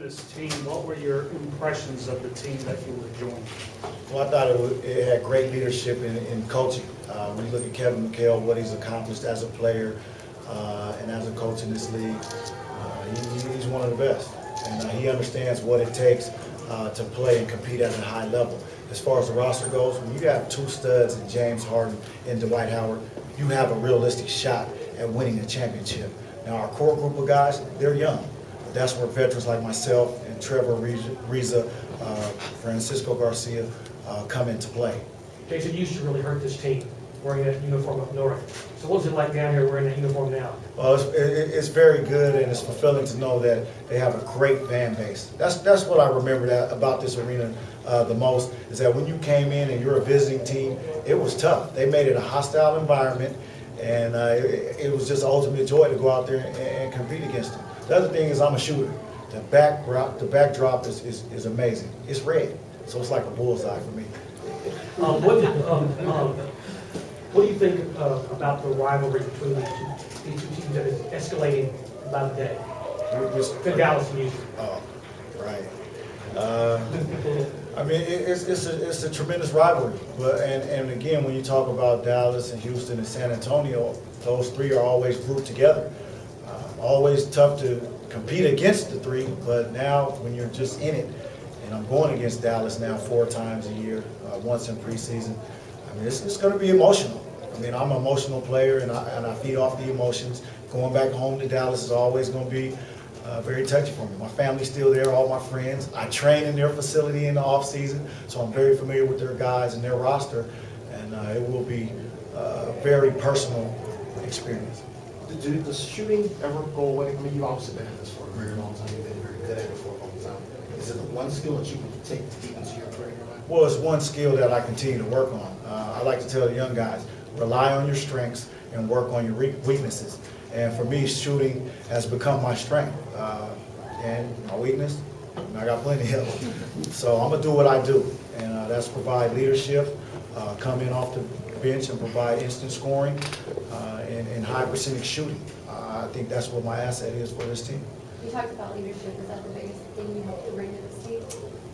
this team, what were your impressions of the team that you were joining? Well, I thought it had great leadership in coaching. When you look at Kevin McHale, what he's accomplished as a player and as a coach in this league, he's one of the best. And he understands what it takes to play and compete at a high level. As far as the roster goes, when you have two studs in James Harden and Dwight Howard, you have a realistic shot at winning a championship. Now, our core group of guys, they're young. That's where veterans like myself and Trevor Reza, Francisco Garcia come into play. Jason used to really hurt this team wearing that uniform up north. So what's it like down here wearing that uniform now? Well, it's very good, and it's fulfilling to know that they have a great fan base. That's what I remember about this arena the most, is that when you came in and you're a visiting team, it was tough. They made it a hostile environment, and it was just ultimate joy to go out there and compete against them. The other thing is I'm a shooter. The backdrop is amazing. It's red, so it's like a bullseye for me. What do you think about the rivalry between these two teams that is escalating by the day? The Dallas and Houston. Oh, right. I mean, it's a tremendous rivalry. But and again, when you talk about Dallas and Houston and San Antonio, those three are always grouped together. Always tough to compete against the three, but now when you're just in it, and I'm going against Dallas now 4 times a year, once in preseason. I mean, it's going to be emotional. I mean, I'm an emotional player, and I feed off the emotions. Going back home to Dallas is always going to be very touchy for me. My family's still there, all my friends. I train in their facility in the off season, so I'm very familiar with their guys and their roster, and it will be a very personal experience. Did the shooting ever go away? I mean, you've obviously been at this for a very long time. You've been very good at it for a long time. Is it the one skill that you can take deep into your career? Well, it's one skill that I continue to work on. I like to tell the young guys, rely on your strengths and work on your weaknesses. And for me, shooting has become my strength. And my weakness, I got plenty of them. So I'm going to do what I do, and that's provide leadership, come in off the bench and provide instant scoring, and high percentage shooting. I think that's what my asset is for this team. You talked about leadership. Is that the biggest thing you hope to bring to this team?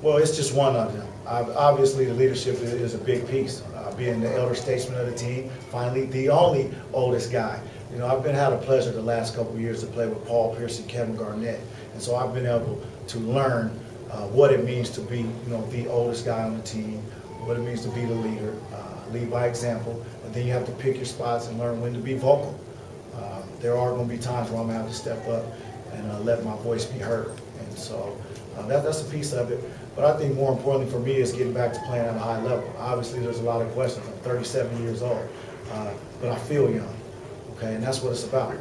Well, it's just one of them. Obviously, the leadership is a big piece. Being the elder statesman of the team, finally the only oldest guy. You know, I've had a pleasure the last couple of years to play with Paul Pierce and Kevin Garnett, and so I've been able to learn what it means to be, the oldest guy on the team, what it means to be the leader, lead by example, and then you have to pick your spots and learn when to be vocal. There are going to be times where I'm going to have to step up and let my voice be heard, and so that's a piece of it. But I think more importantly for me is getting back to playing at a high level. Obviously, there's a lot of questions. I'm 37 years old, but I feel young. Okay, and that's what it's about.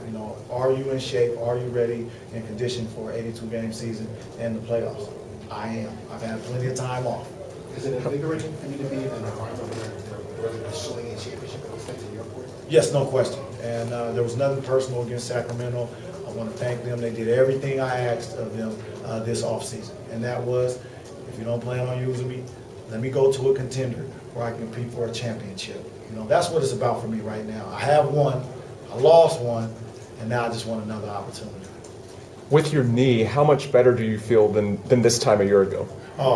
Are you in shape? Are you ready and conditioned for an 82-game season and the playoffs? I am. I've had plenty of time off. Is it invigorating for you to be in an environment where they're really pursuing a championship at this in your court? Yes, no question. And there was nothing personal against Sacramento. I want to thank them. They did everything I asked of them this offseason, and that was, if you don't plan on using me, let me go to a contender where I can compete for a championship. That's what it's about for me right now. I have one, I lost one, and now I just want another opportunity. With your knee, how much better do you feel than this time a year ago? Oh,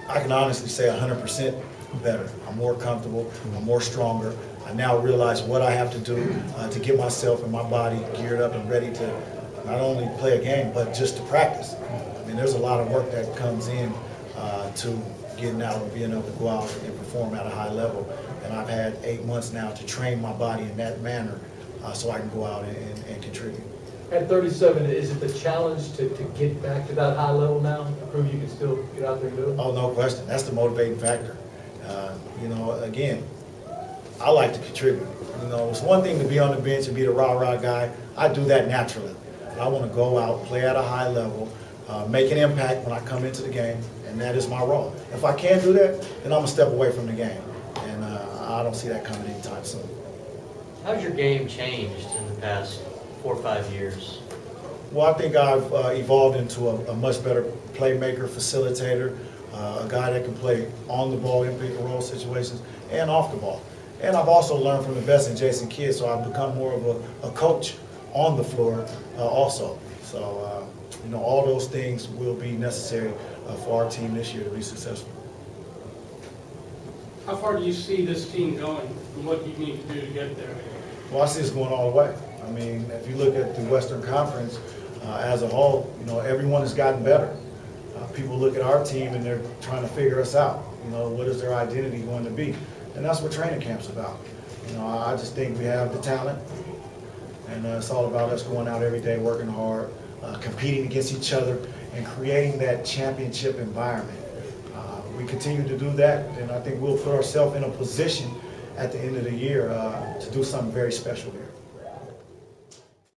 I can honestly say 100% better. I'm more comfortable, I'm more stronger. I now realize what I have to do to get myself and my body geared up and ready to not only play a game, but just to practice. I mean, there's a lot of work that comes in to getting out and being able to go out and perform at a high level. And I've had 8 months now to train my body in that manner so I can go out and contribute. At 37, is it the challenge to get back to that high level now, to prove you can still get out there and do it? Oh, no question. That's the motivating factor. Again, I like to contribute. It's one thing to be on the bench and be the rah-rah guy. I do that naturally. But I want to go out, play at a high level, make an impact when I come into the game, and that is my role. If I can't do that, then I'm going to step away from the game. And I don't see that coming anytime soon. How's your game changed in the past 4 or 5 years? Well, I think I've evolved into a much better playmaker, facilitator, a guy that can play on the ball in pick and roll situations and off the ball. And I've also learned from the best in Jason Kidd, so I've become more of a coach on the floor also. So, you know, all those things will be necessary for our team this year to be successful. How far do you see this team going, and what do you need to do to get there? Well, I see us going all the way. I mean, if you look at the Western Conference as a whole, you know, everyone has gotten better. People look at our team and they're trying to figure us out. You know, what is their identity going to be? And that's what training camp's about. You know, I just think we have the talent, and it's all about us going out every day, working hard, competing against each other, and creating that championship environment. We continue to do that, and I think we'll put ourselves in a position at the end of the year to do something very special here.